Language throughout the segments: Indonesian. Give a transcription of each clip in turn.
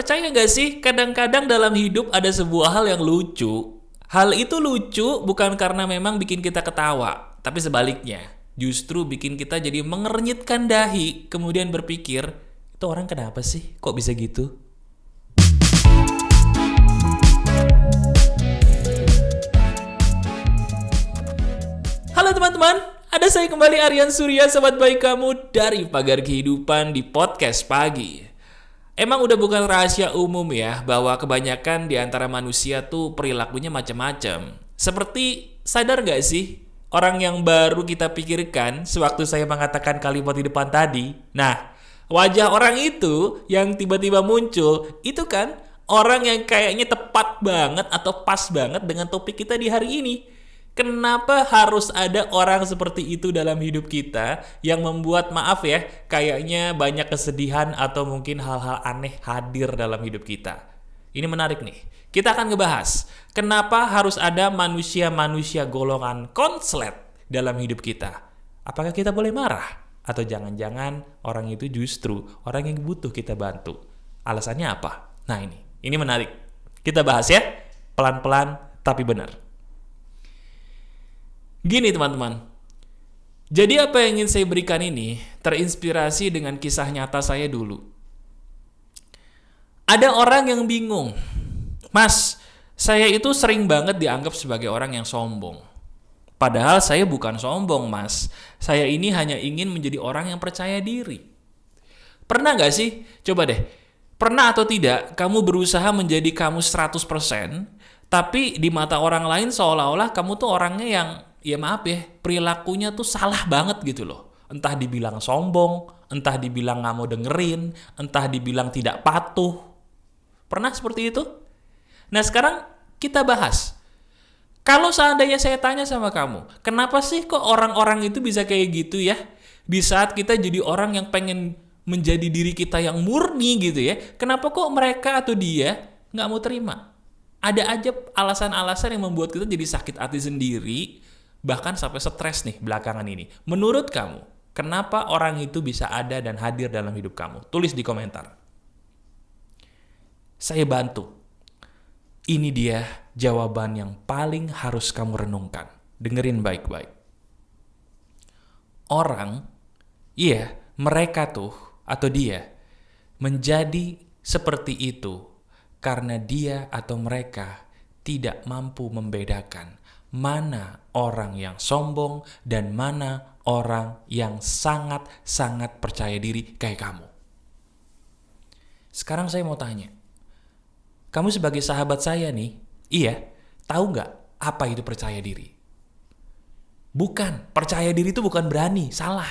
Percaya gak sih, kadang-kadang dalam hidup ada sebuah hal yang lucu. Hal itu lucu bukan karena memang bikin kita ketawa, tapi sebaliknya. Justru bikin kita jadi mengernyitkan dahi, kemudian berpikir, itu orang kenapa sih? Kok bisa gitu? Halo teman-teman, ada saya kembali Aryan Surya, sahabat baik kamu dari Pagar Kehidupan di Podcast Pagi. Emang udah bukan rahasia umum ya bahwa kebanyakan di antara manusia tuh perilakunya macam-macam. Seperti sadar gak sih orang yang baru kita pikirkan sewaktu saya mengatakan kalimat di depan tadi? Nah, wajah orang itu yang tiba-tiba muncul itu kan orang yang kayaknya tepat banget atau pas banget dengan topik kita di hari ini. Kenapa harus ada orang seperti itu dalam hidup kita yang membuat, maaf ya, kayaknya banyak kesedihan atau mungkin hal-hal aneh hadir dalam hidup kita? Ini menarik nih. Kita akan ngebahas kenapa harus ada manusia-manusia golongan konslet dalam hidup kita. Apakah kita boleh marah? Atau jangan-jangan orang itu justru orang yang butuh kita bantu? Alasannya apa? Nah ini menarik. Kita bahas ya, pelan-pelan tapi benar. Gini teman-teman, jadi apa yang ingin saya berikan ini terinspirasi dengan kisah nyata saya dulu. Ada orang yang bingung, Mas, saya itu sering banget dianggap sebagai orang yang sombong. Padahal saya bukan sombong, Mas. Saya ini hanya ingin menjadi orang yang percaya diri. Pernah gak sih? Coba deh, pernah atau tidak kamu berusaha menjadi kamu 100%, tapi di mata orang lain seolah-olah kamu tuh orangnya yang, ya maaf ya, perilakunya tuh salah banget gitu loh. Entah dibilang sombong, entah dibilang gak mau dengerin, entah dibilang tidak patuh. Pernah seperti itu? Nah sekarang kita bahas. Kalau seandainya saya tanya sama kamu, kenapa sih kok orang-orang itu bisa kayak gitu ya? Di saat kita jadi orang yang pengen menjadi diri kita yang murni gitu ya, kenapa kok mereka atau dia gak mau terima? Ada aja alasan-alasan yang membuat kita jadi sakit hati sendiri, bahkan sampai stres nih belakangan ini. Menurut kamu, kenapa orang itu bisa ada dan hadir dalam hidup kamu? Tulis di komentar. Saya bantu. Ini dia jawaban yang paling harus kamu renungkan. Dengerin baik-baik. Orang, mereka tuh atau dia menjadi seperti itu karena dia atau mereka tidak mampu membedakan mana orang yang sombong dan mana orang yang sangat-sangat percaya diri kayak kamu. Sekarang saya mau tanya, kamu sebagai sahabat saya nih, tahu nggak apa itu percaya diri? Bukan, percaya diri itu bukan berani, salah.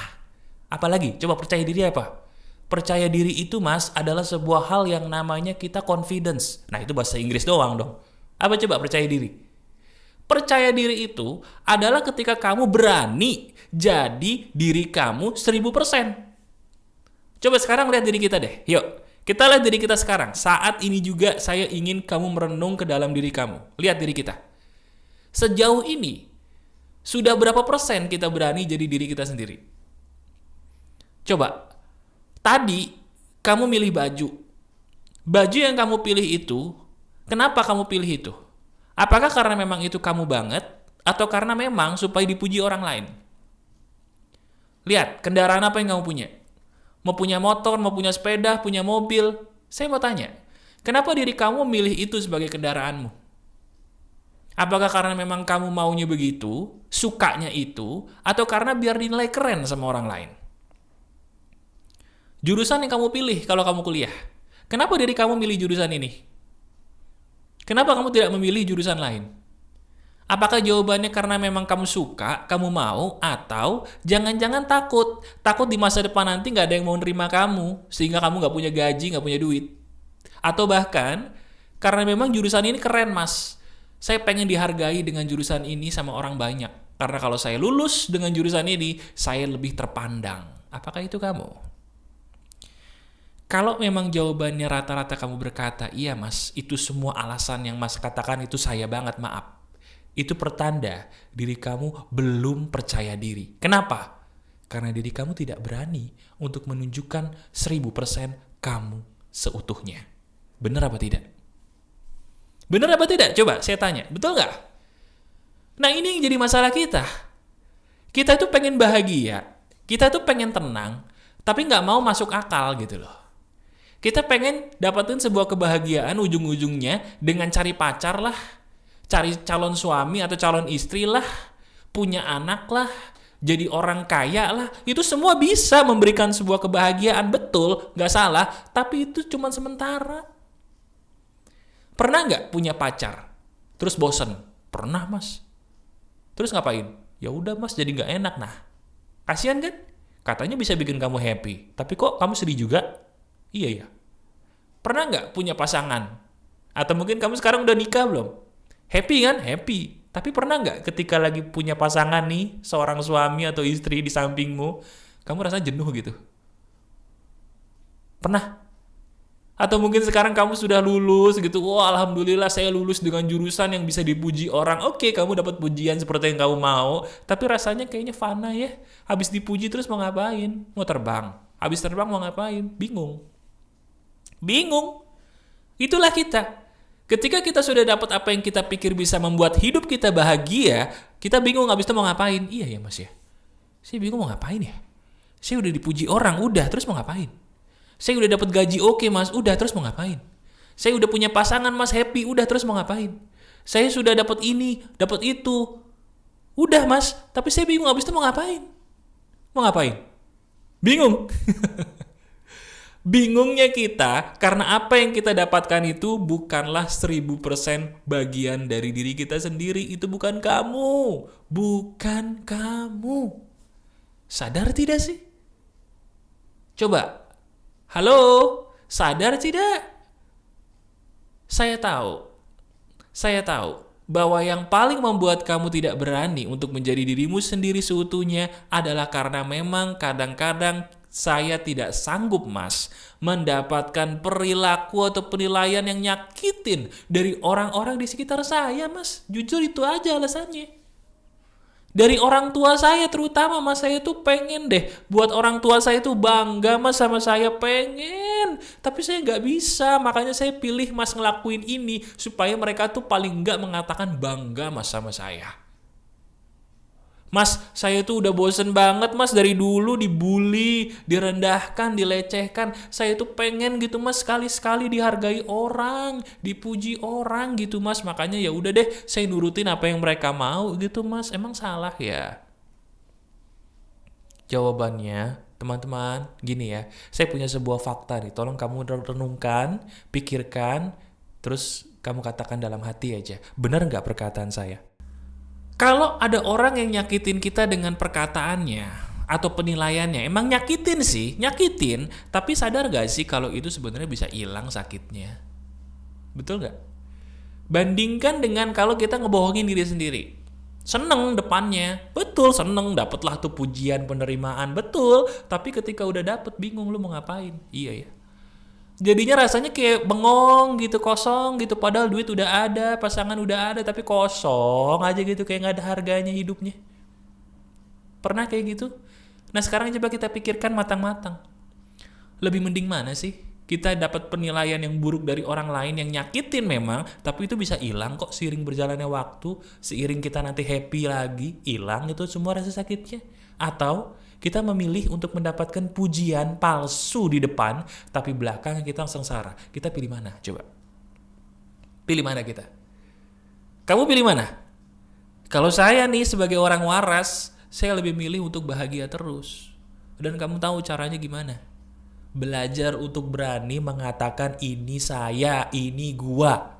Apalagi, coba percaya diri apa? Percaya diri itu, Mas, adalah sebuah hal yang namanya kita confidence. Nah, itu bahasa Inggris doang dong. Apa coba percaya diri? Percaya diri itu adalah ketika kamu berani jadi diri kamu 1000%. Coba sekarang lihat diri kita deh. Yuk, kita lihat diri kita sekarang. Saat ini juga saya ingin kamu merenung ke dalam diri kamu. Lihat diri kita. Sejauh ini, sudah berapa persen kita berani jadi diri kita sendiri? Coba, tadi kamu milih baju. Baju yang kamu pilih itu, kenapa kamu pilih itu? Apakah karena memang itu kamu banget, atau karena memang supaya dipuji orang lain? Lihat, kendaraan apa yang kamu punya? Mau punya motor, mau punya sepeda, punya mobil? Saya mau tanya, kenapa diri kamu milih itu sebagai kendaraanmu? Apakah karena memang kamu maunya begitu, sukanya itu, atau karena biar dinilai keren sama orang lain? Jurusan yang kamu pilih kalau kamu kuliah, kenapa diri kamu milih jurusan ini? Kenapa kamu tidak memilih jurusan lain? Apakah jawabannya karena memang kamu suka, kamu mau, atau jangan-jangan takut? Takut di masa depan nanti gak ada yang mau nerima kamu, sehingga kamu gak punya gaji, gak punya duit. Atau bahkan, karena memang jurusan ini keren, Mas. Saya pengen dihargai dengan jurusan ini sama orang banyak. Karena kalau saya lulus dengan jurusan ini, saya lebih terpandang. Apakah itu kamu? Kalau memang jawabannya rata-rata kamu berkata, iya Mas, itu semua alasan yang Mas katakan itu saya banget, maaf. Itu pertanda diri kamu belum percaya diri. Kenapa? Karena diri kamu tidak berani untuk menunjukkan 1000% kamu seutuhnya. Benar apa tidak? Benar apa tidak? Coba saya tanya. Betul nggak? Nah ini yang jadi masalah kita. Kita tuh pengen bahagia. Kita tuh pengen tenang. Tapi nggak mau masuk akal gitu loh. Kita pengen dapetin sebuah kebahagiaan ujung-ujungnya dengan cari pacar lah. Cari calon suami atau calon istri lah. Punya anak lah. Jadi orang kaya lah. Itu semua bisa memberikan sebuah kebahagiaan. Betul, nggak salah. Tapi itu cuma sementara. Pernah nggak punya pacar? Terus bosen? Pernah mas. Terus ngapain? Ya udah mas, jadi nggak enak. Nah, kasihan kan? Katanya bisa bikin kamu happy, tapi kok kamu sedih juga? Iya ya. Pernah nggak punya pasangan? Atau mungkin kamu sekarang udah nikah belum? Happy kan? Happy. Tapi pernah nggak ketika lagi punya pasangan nih, seorang suami atau istri di sampingmu, kamu rasa jenuh gitu? Pernah? Atau mungkin sekarang kamu sudah lulus gitu, wah alhamdulillah saya lulus dengan jurusan yang bisa dipuji orang. Oke, kamu dapat pujian seperti yang kamu mau, tapi rasanya kayaknya fana ya. Habis dipuji terus mau ngapain? Mau terbang. Habis terbang mau ngapain? Bingung. Bingung. Itulah kita. Ketika kita sudah dapat apa yang kita pikir bisa membuat hidup kita bahagia, kita bingung habis itu mau ngapain? Iya ya mas ya. Saya bingung mau ngapain ya? Saya udah dipuji orang, udah terus mau ngapain? Saya udah dapat gaji oke mas, udah terus mau ngapain? Saya udah punya pasangan mas, happy, udah terus mau ngapain? Saya sudah dapat ini, dapat itu, udah mas, tapi saya bingung habis itu mau ngapain? Mau ngapain? Bingung. Bingungnya kita karena apa yang kita dapatkan itu bukanlah 1000% bagian dari diri kita sendiri. Itu bukan kamu, bukan kamu. Sadar tidak sih? Coba. Halo, sadar tidak? Saya tahu bahwa yang paling membuat kamu tidak berani untuk menjadi dirimu sendiri seutuhnya adalah karena memang kadang-kadang saya tidak sanggup mas mendapatkan perilaku atau penilaian yang nyakitin dari orang-orang di sekitar saya mas. Jujur itu aja alasannya. Dari orang tua saya terutama mas, saya tuh pengen deh buat orang tua saya tuh bangga mas sama saya, pengen. Tapi saya nggak bisa, makanya saya pilih mas ngelakuin ini supaya mereka tuh paling nggak mengatakan bangga mas sama saya. Mas, saya tuh udah bosen banget mas dari dulu dibully, direndahkan, dilecehkan. Saya tuh pengen gitu mas sekali-sekali dihargai orang, dipuji orang gitu mas. Makanya ya udah deh, saya nurutin apa yang mereka mau gitu mas. Emang salah ya? Jawabannya, teman-teman, gini ya. Saya punya sebuah fakta nih. Tolong kamu renungkan, pikirkan, terus kamu katakan dalam hati aja. Benar nggak perkataan saya? Kalau ada orang yang nyakitin kita dengan perkataannya atau penilaiannya, emang nyakitin sih, nyakitin, tapi sadar gak sih kalau itu sebenarnya bisa hilang sakitnya? Betul gak? Bandingkan dengan kalau kita ngebohongin diri sendiri. Seneng depannya, betul seneng, dapatlah tuh pujian, penerimaan, betul. Tapi ketika udah dapet, bingung lu mau ngapain? Iya ya. Jadinya rasanya kayak bengong gitu, kosong gitu. Padahal duit udah ada, pasangan udah ada, tapi kosong aja gitu. Kayak gak ada harganya hidupnya. Pernah kayak gitu? Nah sekarang coba kita pikirkan matang-matang. Lebih mending mana sih? Kita dapat penilaian yang buruk dari orang lain yang nyakitin memang, tapi itu bisa hilang kok seiring berjalannya waktu. Seiring kita nanti happy lagi, hilang itu semua rasa sakitnya. Atau kita memilih untuk mendapatkan pujian palsu di depan, tapi belakang kita sengsara. Kita pilih mana? Coba. Pilih mana kita? Kamu pilih mana? Kalau saya nih sebagai orang waras, saya lebih milih untuk bahagia terus. Dan kamu tahu caranya gimana? Belajar untuk berani mengatakan ini saya, ini gua.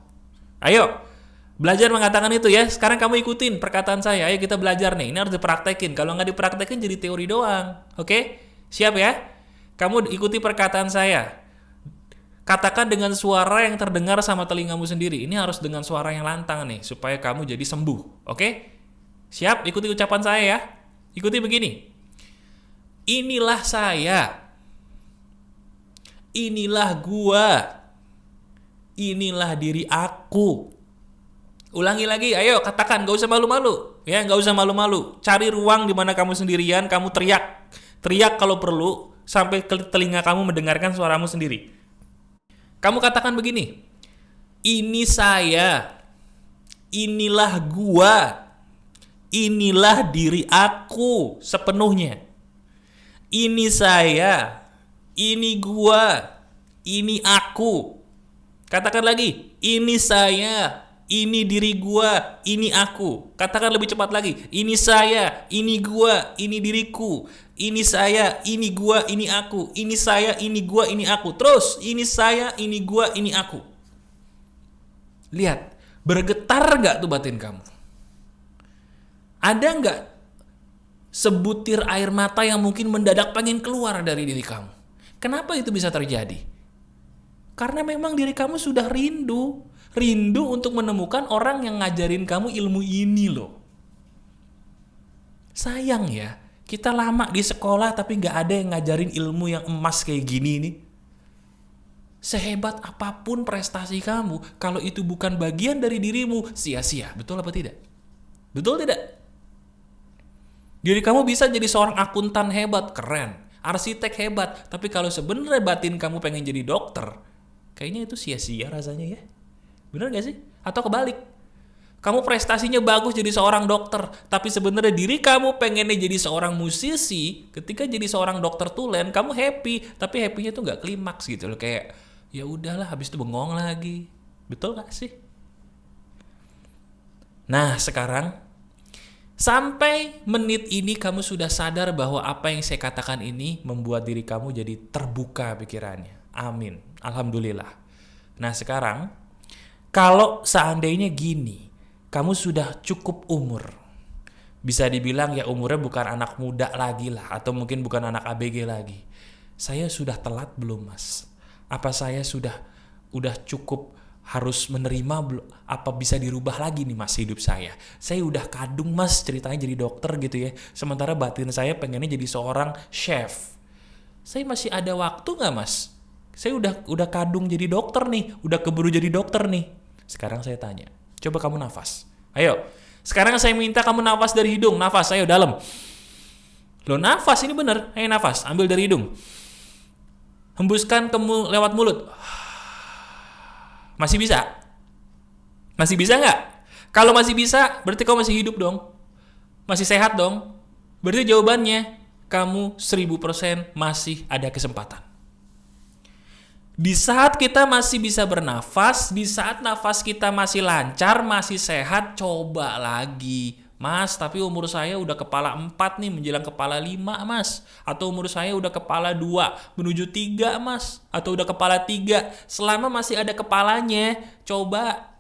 Ayo. Belajar mengatakan itu ya. Sekarang kamu ikutin perkataan saya. Ayo kita belajar nih. Ini harus dipraktekin. Kalau nggak dipraktekin jadi teori doang. Oke? Siap ya? Kamu ikuti perkataan saya. Katakan dengan suara yang terdengar sama telingamu sendiri. Ini harus dengan suara yang lantang nih. Supaya kamu jadi sembuh. Oke? Siap? Ikuti ucapan saya ya. Ikuti begini. Inilah saya. Inilah gua. Inilah diri aku. Ulangi lagi, ayo katakan, gak usah malu-malu. Ya, gak usah malu-malu. Cari ruang di mana kamu sendirian, kamu teriak. Teriak kalau perlu, sampai ke telinga kamu mendengarkan suaramu sendiri. Kamu katakan begini, ini saya, inilah gua, inilah diri aku sepenuhnya. Ini saya, ini gua, ini aku. Katakan lagi, ini saya, ini diri gua, ini aku. Katakan lebih cepat lagi, ini saya, ini gua, ini diriku. Ini saya, ini gua, ini aku. Ini saya, ini gua, ini aku. Terus, ini saya, ini gua, ini aku. Lihat, bergetar gak tuh batin kamu? Ada gak sebutir air mata yang mungkin mendadak pengen keluar dari diri kamu? Kenapa itu bisa terjadi? Karena memang diri kamu sudah rindu untuk menemukan orang yang ngajarin kamu ilmu ini loh. Sayang ya, kita lama di sekolah tapi gak ada yang ngajarin ilmu yang emas kayak gini nih. Sehebat apapun prestasi kamu, kalau itu bukan bagian dari dirimu, sia-sia. Betul apa tidak? Betul tidak? Diri kamu bisa jadi seorang akuntan hebat, keren. Arsitek hebat, tapi kalau sebenarnya batin kamu pengen jadi dokter, kayaknya itu sia-sia rasanya ya. Bener gak sih? Atau kebalik. Kamu prestasinya bagus jadi seorang dokter, tapi sebenarnya diri kamu pengennya jadi seorang musisi. Ketika jadi seorang dokter tulen, kamu happy, tapi happy-nya tuh gak klimaks gitu loh. Kayak, ya udahlah, habis itu bengong lagi. Betul gak sih? Nah, sekarang sampai menit ini kamu sudah sadar bahwa apa yang saya katakan ini membuat diri kamu jadi terbuka pikirannya. Amin. Alhamdulillah. Nah, sekarang kalau seandainya gini, kamu sudah cukup umur. Bisa dibilang ya umurnya bukan anak muda lagi lah. Atau mungkin bukan anak ABG lagi. Saya sudah telat belum mas? Apa saya udah cukup harus menerima belum? Apa bisa dirubah lagi nih mas hidup saya? Saya udah kadung mas ceritanya jadi dokter gitu ya. Sementara batin saya pengennya jadi seorang chef. Saya masih ada waktu gak mas? Saya udah kadung jadi dokter nih. Udah keburu jadi dokter nih. Sekarang saya tanya. Coba kamu nafas. Ayo. Sekarang saya minta kamu nafas dari hidung. Nafas, ayo dalam. Loh nafas ini bener. Ayo nafas. Ambil dari hidung. Hembuskan lewat mulut. Masih bisa? Masih bisa nggak? Kalau masih bisa, berarti kamu masih hidup dong. Masih sehat dong. Berarti jawabannya, kamu 1000% masih ada kesempatan. Di saat kita masih bisa bernafas, di saat nafas kita masih lancar, masih sehat, coba lagi. Mas, tapi umur saya udah kepala 4 nih, menjelang kepala 5 mas. Atau umur saya udah kepala 2, menuju 3 mas. Atau udah kepala 3. Selama masih ada kepalanya, coba.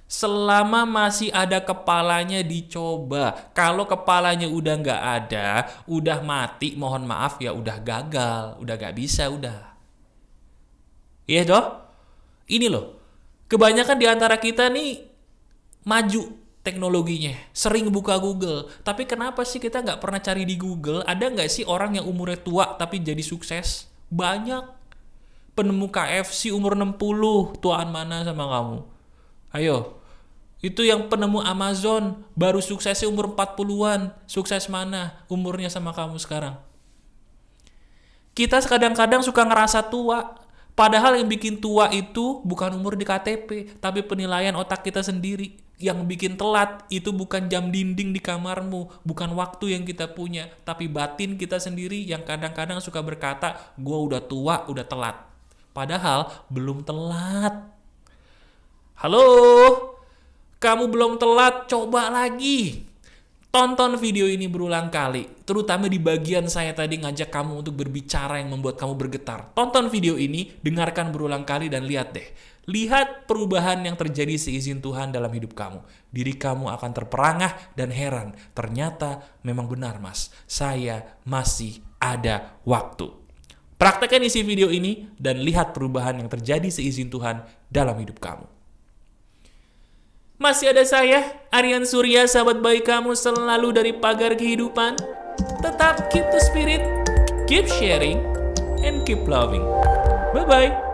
Selama masih ada kepalanya, dicoba. Kalau kepalanya udah gak ada, udah mati, mohon maaf ya udah gagal. Udah gak bisa, udah. Iya toh? Ini loh. Kebanyakan di antara kita nih maju teknologinya. Sering buka Google. Tapi kenapa sih kita nggak pernah cari di Google? Ada nggak sih orang yang umurnya tua tapi jadi sukses? Banyak. Penemu KFC umur 60. Tuaan mana sama kamu? Ayo. Itu yang penemu Amazon. Baru suksesnya umur 40-an. Sukses mana? Umurnya sama kamu sekarang. Kita kadang-kadang suka ngerasa tua. Padahal yang bikin tua itu bukan umur di KTP, tapi penilaian otak kita sendiri. Yang bikin telat itu bukan jam dinding di kamarmu, bukan waktu yang kita punya, tapi batin kita sendiri yang kadang-kadang suka berkata, gua udah tua, udah telat. Padahal belum telat. Halo, kamu belum telat, coba lagi. Tonton video ini berulang kali, terutama di bagian saya tadi ngajak kamu untuk berbicara yang membuat kamu bergetar. Tonton video ini, dengarkan berulang kali dan lihat deh. Lihat perubahan yang terjadi seizin Tuhan dalam hidup kamu. Diri kamu akan terperangah dan heran. Ternyata memang benar mas, saya masih ada waktu. Praktekkan isi video ini dan lihat perubahan yang terjadi seizin Tuhan dalam hidup kamu. Masih ada saya, Aryan Surya, sahabat baik kamu selalu dari Pagar Kehidupan. Tetap keep the spirit, keep sharing, and keep loving. Bye-bye.